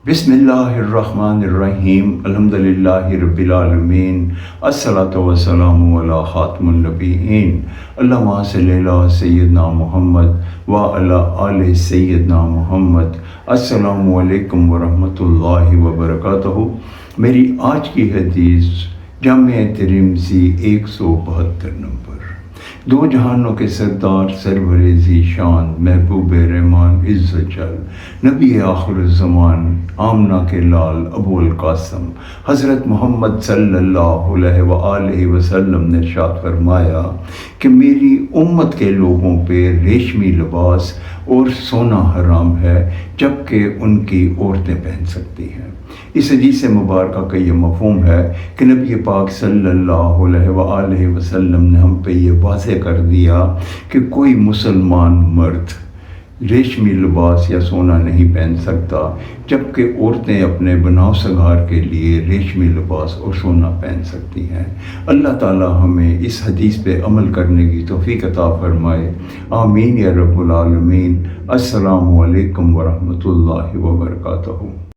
بسم اللہ الرحمن الرحیم الحمدللہ رب العالمین الصلاۃ والسلام علی خاتم النبیین اللہم صلی علی سیدنا محمد وعلی آل سیدنا محمد۔ السلام علیکم ورحمۃ اللہ وبرکاتہ۔ میری آج کی حدیث جامع ترمذی 172 نمبر۔ دو جہانوں کے سردار سرور ذی شان محبوب رحمان عز جل نبی آخر الزمان آمنہ کے لال ابو القاسم حضرت محمد صلی اللہ علیہ وآلہ وسلم نے ارشاد فرمایا کہ میری امت کے لوگوں پہ ریشمی لباس اور سونا حرام ہے جبکہ ان کی عورتیں پہن سکتی ہیں۔ اس حدیث مبارکہ کا یہ مفہوم ہے کہ نبی پاک صلی اللہ علیہ وآلہ وسلم نے ہم پہ یہ واضح کر دیا کہ کوئی مسلمان مرد ریشمی لباس یا سونا نہیں پہن سکتا، جبکہ عورتیں اپنے بناؤ سنگار کے لیے ریشمی لباس اور سونا پہن سکتی ہیں۔ اللہ تعالی ہمیں اس حدیث پہ عمل کرنے کی توفیق عطا فرمائے، آمین یا رب العالمین۔ السلام علیکم ورحمۃ اللہ وبرکاتہ۔